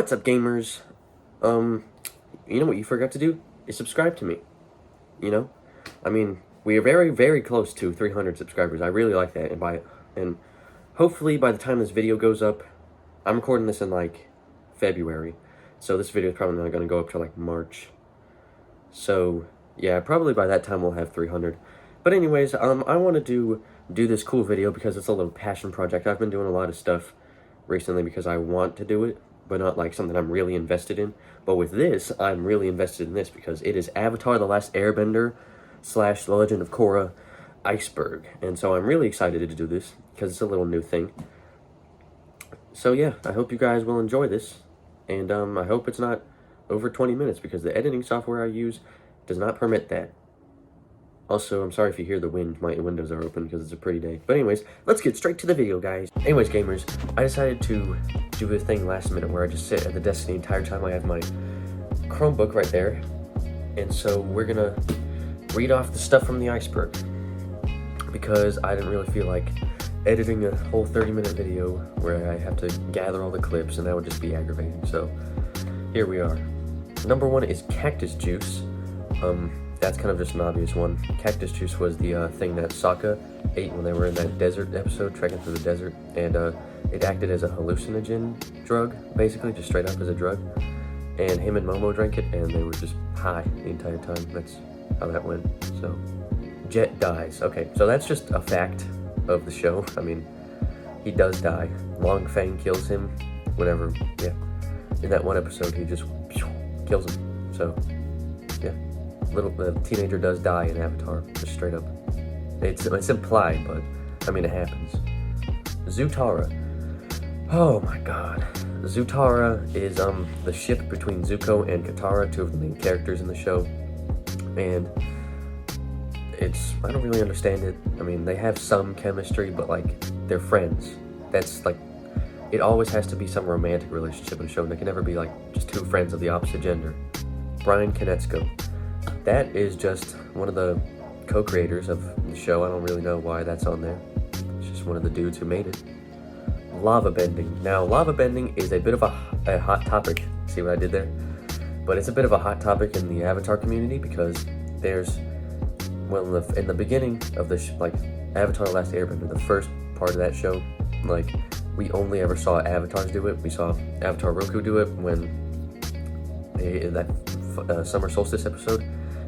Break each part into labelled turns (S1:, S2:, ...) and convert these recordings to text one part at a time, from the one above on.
S1: What's up, gamers? You know what you forgot to do? Is subscribe to me. You know? I mean, we are very, very close to 300 subscribers. I really like that, and hopefully by the time this video goes up, I'm recording this in, like, February, so this video is probably not going to go up till, like, March. So, yeah, probably by that time we'll have 300. But anyways, I want to do this cool video because it's a little passion project. I've been doing a lot of stuff recently because I want to do it, but not like something I'm really invested in. But with this, I'm really invested in this because it is Avatar: The Last Airbender / The Legend of Korra Iceberg. And so I'm really excited to do this because it's a little new thing. So yeah, I hope you guys will enjoy this. And I hope it's not over 20 minutes because the editing software I use does not permit that. Also, I'm sorry if you hear the wind. My windows are open because it's a pretty day. But anyways, let's get straight to the video, guys. Anyways, gamers, I decided to do this thing last minute where I just sit at the desk the entire time. I have my Chromebook right there. And so we're gonna read off the stuff from the iceberg because I didn't really feel like editing a whole 30-minute video where I have to gather all the clips, and that would just be aggravating. So here we are. Number one is Cactus Juice. That's kind of just an obvious one. Cactus Juice was the thing that Sokka ate when they were in that desert episode, trekking through the desert, and it acted as a hallucinogen drug, basically, just straight up as a drug. And him and Momo drank it, and they were just high the entire time. That's how that went. So, Jet dies. Okay, so that's just a fact of the show. I mean, he does die. Long Fang kills him whenever, yeah. In that one episode, he just kills him. So, yeah. The teenager does die in Avatar, just straight up. It's implied, but I mean, it happens. Zutara. Oh my god. Zutara is the ship between Zuko and Katara, two of the main characters in the show. And I don't really understand it. I mean, they have some chemistry, but like, they're friends. That's like, it always has to be some romantic relationship in a show. They can never be like just two friends of the opposite gender. Brian Konetsko. That is just one of the co-creators of the show. I don't really know why that's on there. It's just one of the dudes who made it. Lava bending. Now, lava bending is a bit of a hot topic. See what I did there? But it's a bit of a hot topic in the Avatar community because there's, well, in the beginning of this, like, Avatar: The Last Airbender, the first part of that show, like, we only ever saw avatars do it. We saw Avatar Roku do it when that summer solstice episode.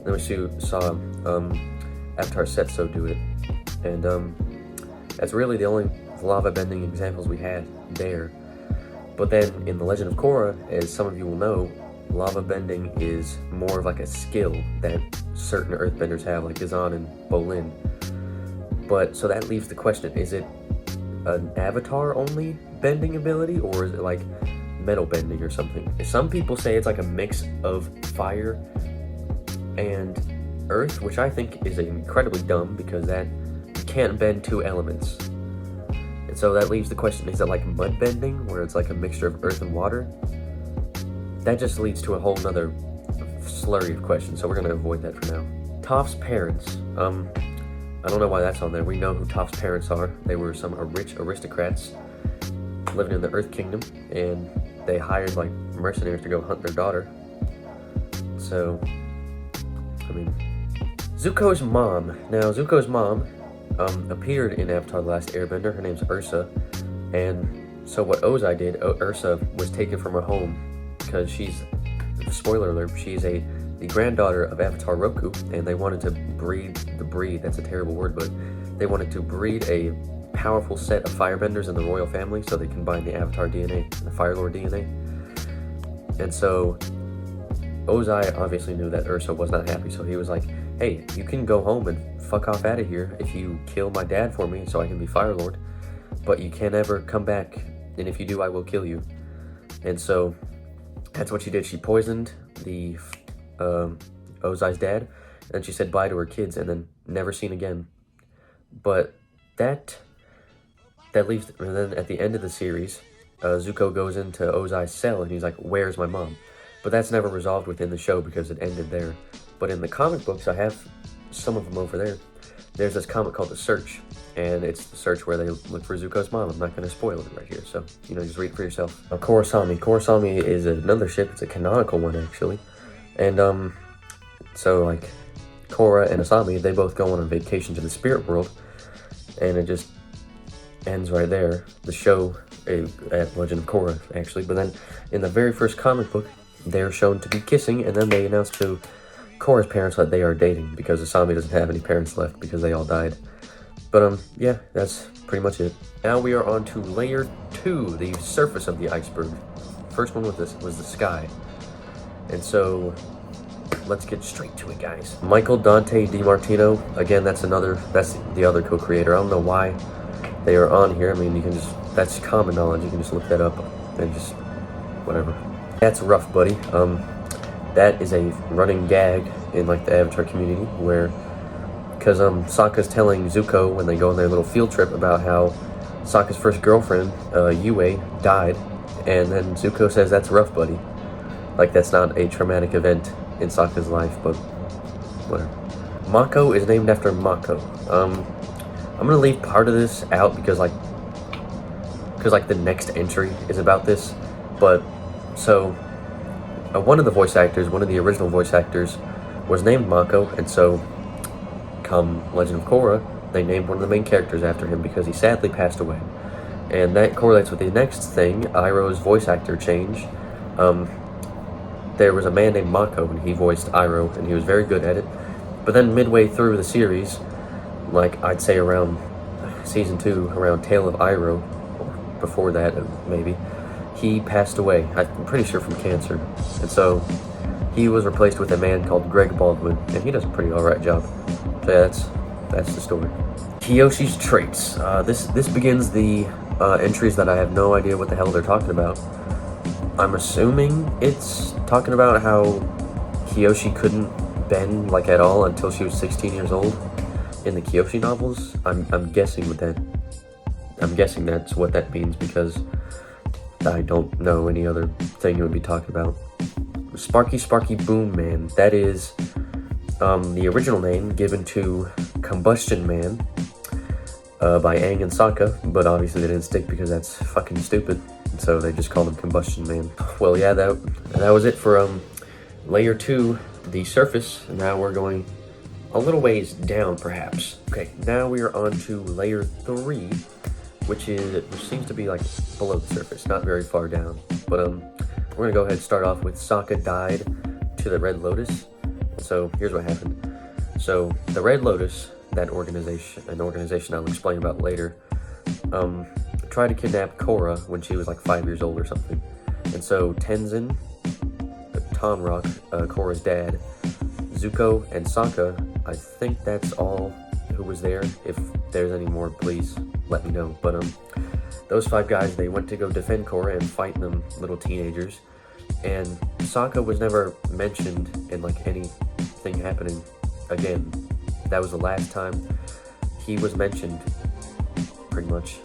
S1: And then we saw Avatar Setso do it. And that's really the only lava bending examples we had there. But then in The Legend of Korra, as some of you will know, lava bending is more of like a skill that certain earthbenders have, like Izan and Bolin. But so that leaves the question, is it an avatar only bending ability, or is it like metal bending or something? Some people say it's like a mix of fire and earth, which I think is incredibly dumb because that you can't bend two elements. And so that leaves the question, is it like mud bending, where it's like a mixture of earth and water? That just leads to a whole nother slurry of questions, so we're gonna avoid that for now. Toph's parents. I don't know why that's on there. We know who Toph's parents are. They were some rich aristocrats living in the Earth Kingdom, and they hired like mercenaries to go hunt their daughter. So, I mean, Zuko's mom. Now, Zuko's mom appeared in Avatar: The Last Airbender. Her name's Ursa, and so what Ozai did, Ursa was taken from her home because she's, spoiler alert, she's the granddaughter of Avatar Roku, and they wanted to breed, that's a terrible word, but they wanted to breed a powerful set of firebenders in the royal family so they combine the Avatar DNA and the Fire Lord DNA. And so Ozai obviously knew that Ursa was not happy, so he was like, hey, you can go home and fuck off out of here if you kill my dad for me so I can be Fire Lord, but you can't ever come back, and if you do, I will kill you. And so that's what she did. She poisoned the Ozai's dad, and she said bye to her kids, and then never seen again. But that leaves, and then at the end of the series, Zuko goes into Ozai's cell, and he's like, where's my mom? But that's never resolved within the show because it ended there. But in the comic books, I have some of them over there. There's this comic called The Search, and it's the search where they look for Zuko's mom. I'm not going to spoil it right here, so, you know, just read it for yourself. Now, Korrasami is another ship. It's a canonical one, actually. And, so, like, Korra and Asami, they both go on a vacation to the spirit world, and it just ends right there. The show at Legend of Korra, actually. But then, in the very first comic book, they're shown to be kissing, and then they announce to Korra's parents that they are dating, because Asami doesn't have any parents left, because they all died. But, yeah, that's pretty much it. Now we are on to layer 2, the surface of the iceberg. First one was the sky. And so, let's get straight to it, guys. Michael Dante DiMartino, again, that's the other co-creator. I don't know why they are on here. I mean, you can just, that's common knowledge. You can just look that up and just, whatever. That's rough, buddy. That is a running gag in, like, the Avatar community, where, because Sokka's telling Zuko when they go on their little field trip about how Sokka's first girlfriend, Yue, died, and then Zuko says, "That's rough, buddy." Like, that's not a traumatic event in Sokka's life, but whatever. Mako is named after Mako. I'm gonna leave part of this out because the next entry is about this, but so one of the original voice actors was named Mako, and so come Legend of Korra, they named one of the main characters after him because he sadly passed away. And that correlates with the next thing, Iroh's voice actor change. There was a man named Mako, and he voiced Iroh, and he was very good at it. But then midway through the series, like I'd say around season 2, around Tale of Iroh, or before that maybe, he passed away, I'm pretty sure from cancer. And so he was replaced with a man called Greg Baldwin, and he does a pretty alright job. So yeah, that's the story. Kyoshi's traits. This begins the entries that I have no idea what the hell they're talking about. I'm assuming it's talking about how Kyoshi couldn't bend, like, at all until she was 16 years old in the Kyoshi novels. I'm guessing that's what that means, because I don't know any other thing it would be talking about. Sparky Boom Man. That is the original name given to Combustion Man by Aang and Sokka, but obviously they didn't stick because that's fucking stupid. So they just called him Combustion Man. Well, yeah, that was it for layer 2, the surface. Now we're going a little ways down, perhaps. Okay, now we are on to layer 3, which seems to be like below the surface, not very far down. But we're gonna go ahead and start off with Sokka died to the Red Lotus. So here's what happened. So the Red Lotus, an organization I'll explain about later, tried to kidnap Korra when she was like 5 years old or something. And so Tenzin, Tonraq, Korra's dad, Zuko, and Sokka, I think that's all who was there. If there's any more, please let me know. But those 5 guys, they went to go defend Korra and fight them little teenagers. And Sokka was never mentioned in like anything happening again. That was the last time he was mentioned, pretty much.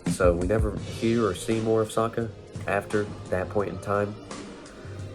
S1: So we never hear or see more of Sokka after that point in time.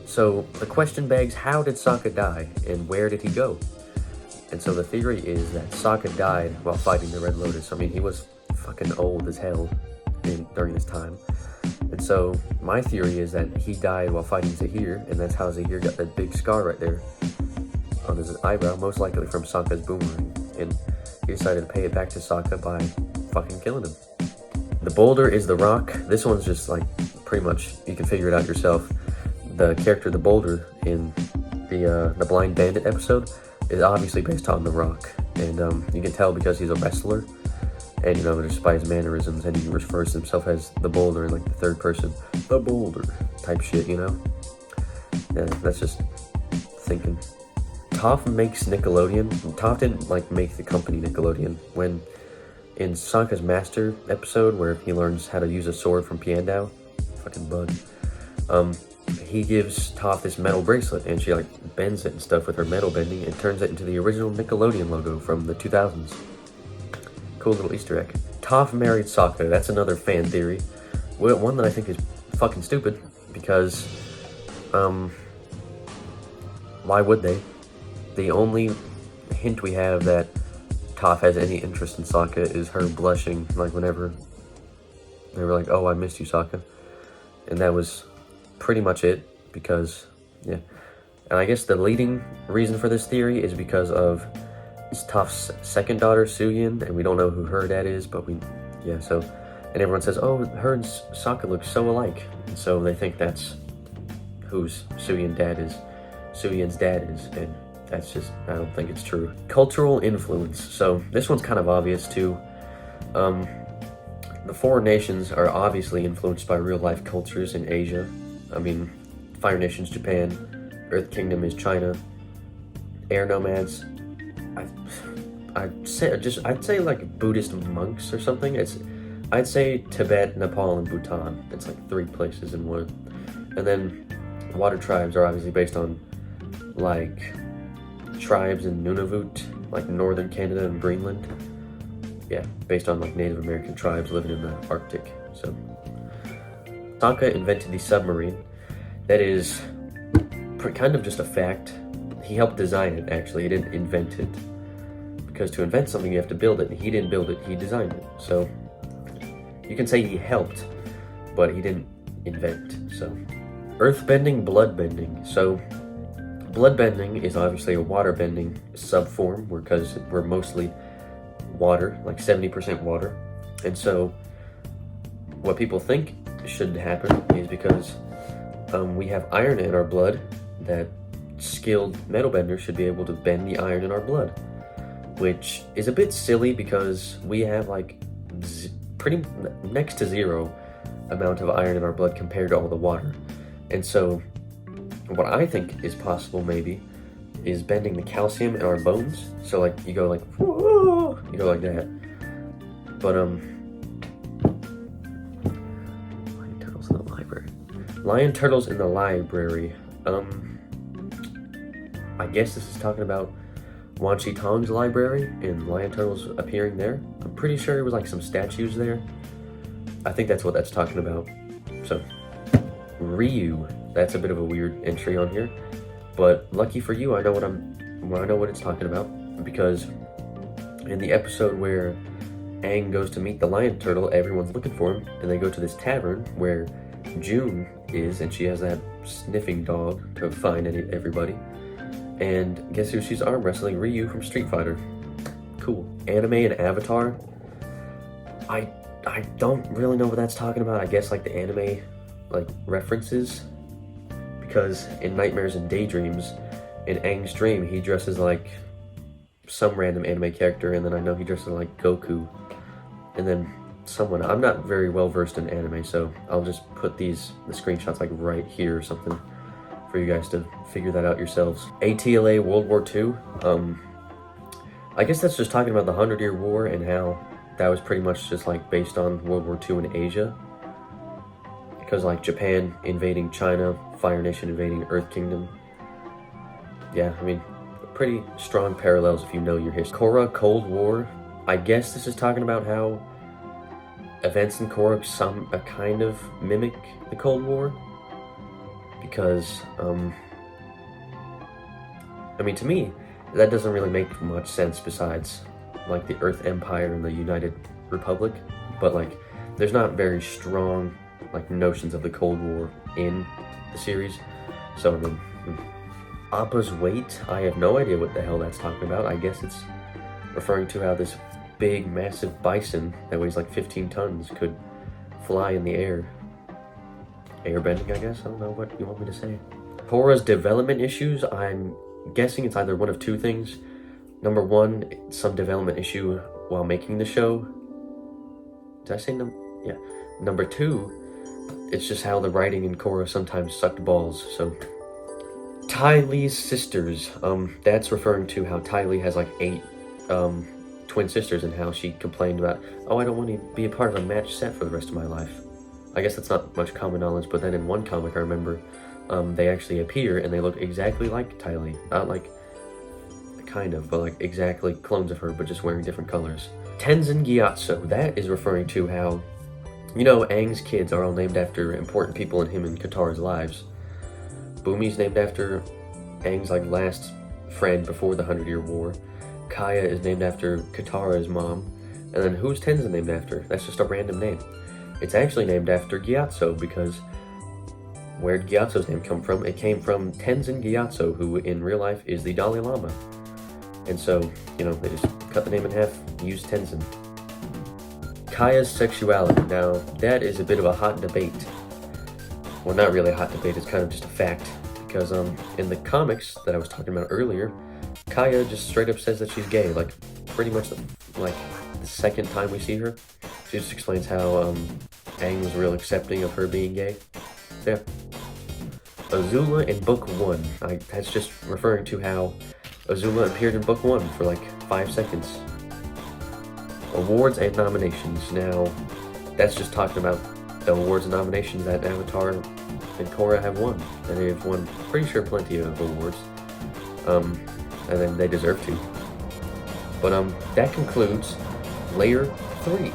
S1: So the question begs, how did Sokka die and where did he go? And so the theory is that Sokka died while fighting the Red Lotus. I mean, he was fucking old as hell during this time. And so my theory is that he died while fighting Zahir, and that's how Zahir got that big scar right there on his eyebrow, most likely from Sokka's boomerang. And he decided to pay it back to Sokka by fucking killing him. The boulder is the rock. This one's just like, pretty much, you can figure it out yourself. The character, the boulder, in the Blind Bandit episode is obviously based on the rock. And you can tell because he's a wrestler. And, you know, just by his mannerisms, and he refers to himself as the boulder in like the third person. The boulder type shit, you know? Yeah, that's just thinking. Toph makes Nickelodeon. Toph didn't like make the company Nickelodeon. When in Sokka's Master episode, where he learns how to use a sword from Piandao, fucking bud, he gives Toph this metal bracelet, and she like bends it and stuff with her metal bending, and turns it into the original Nickelodeon logo from the 2000s. Cool little Easter egg. Toph married Sokka. That's another fan theory. One that I think is fucking stupid, because why would they? The only hint we have that Toph has any interest in Sokka is her blushing, like whenever they were like, "Oh, I missed you, Sokka," and that was pretty much it. Because, yeah, and I guess the leading reason for this theory is because of Toph's second daughter, Suyin, and we don't know who her dad is, but so, and everyone says, "Oh, her and Sokka look so alike," and so they think that's whose Suyin's dad is, and that's just, I don't think it's true. Cultural influence. So this one's kind of obvious too. The four nations are obviously influenced by real-life cultures in Asia. I mean, Fire Nation's Japan, Earth Kingdom is China, Air Nomads, I'd say like Buddhist monks or something. I'd say Tibet, Nepal, and Bhutan. It's like 3 places in one. And then water tribes are obviously based on like tribes in Nunavut, like northern Canada and Greenland. Yeah, based on like Native American tribes living in the Arctic. So Sokka invented the submarine. That is kind of just a fact. He helped design it, actually. He didn't invent it. Because to invent something, you have to build it. And he didn't build it, he designed it. So you can say he helped, but he didn't invent. So earthbending, bloodbending. So bloodbending is obviously a waterbending subform, because we're mostly water, like 70% water. And so what people think should happen is because we have iron in our blood, that skilled metal benders should be able to bend the iron in our blood, which is a bit silly because we have like pretty next to zero amount of iron in our blood compared to all the water. And so what I think is possible maybe is bending the calcium in our bones. So like you go like, whoa, you go like that. But Lion turtles in the library. I guess this is talking about Wan Shi Tong's library and lion turtles appearing there. I'm pretty sure there was like some statues there. I think that's what that's talking about. So Ryu, that's a bit of a weird entry on here, but lucky for you, I know what it's talking about, because in the episode where Aang goes to meet the lion turtle, everyone's looking for him, and they go to this tavern where June is, and she has that sniffing dog to find everybody. And guess who she's arm wrestling? Ryu from Street Fighter. Cool. Anime and Avatar. I don't really know what that's talking about. I guess like the anime like references, because in Nightmares and Daydreams, in Aang's dream, he dresses like some random anime character, and then I know he dresses like Goku, and then someone. I'm not very well versed in anime, so I'll just put the screenshots like right here or something for you guys to figure that out yourselves. ATLA World War II. I guess that's just talking about the 100-Year War and how that was pretty much just like based on World War II in Asia. Because like Japan invading China, Fire Nation invading Earth Kingdom. Yeah, I mean, pretty strong parallels if you know your history. Korra Cold War. I guess this is talking about how events in Korra kind of mimic the Cold War. Because, I mean, to me, that doesn't really make much sense besides, like, the Earth Empire and the United Republic. But, like, there's not very strong, like, notions of the Cold War in the series. So, I mean, Appa's weight, I have no idea what the hell that's talking about. I guess it's referring to how this big, massive bison that weighs, like, 15 tons could fly in the air. Airbending, I guess. I don't know what you want me to say. Korra's development issues, I'm guessing it's either one of two things. Number one, some development issue while making the show. Did I say yeah. Number two, it's just how the writing in Korra sometimes sucked balls. So Ty Lee's sisters, that's referring to how Ty Lee has like 8 twin sisters, and how she complained about, oh, I don't want to be a part of a match set for the rest of my life. I guess that's not much common knowledge, but then in one comic I remember they actually appear and they look exactly like Ty Lee. Not like, kind of, but like exactly clones of her, but just wearing different colors. Tenzin Gyatso, that is referring to how, you know, Aang's kids are all named after important people in him and Katara's lives. Bumi's named after Aang's like last friend before the 100-Year War. Kaya is named after Katara's mom. And then who's Tenzin named after? That's just a random name. It's actually named after Gyatso, because where'd Gyatso's name come from? It came from Tenzin Gyatso, who in real life is the Dalai Lama. And so, you know, they just cut the name in half, used Tenzin. Kaya's sexuality. Now, that is a bit of a hot debate. Well, not really a hot debate, it's kind of just a fact. Because in the comics that I was talking about earlier, Kaya just straight up says that she's gay, like pretty much the second time we see her. She just explains how Aang was real accepting of her being gay. So yeah. Azula in Book 1. That's just referring to how Azula appeared in Book 1 for like 5 seconds. Awards and nominations. Now, that's just talking about the awards and nominations that Avatar and Korra have won. And they've won, pretty sure, plenty of awards. And then they deserve to. But that concludes Layer 3.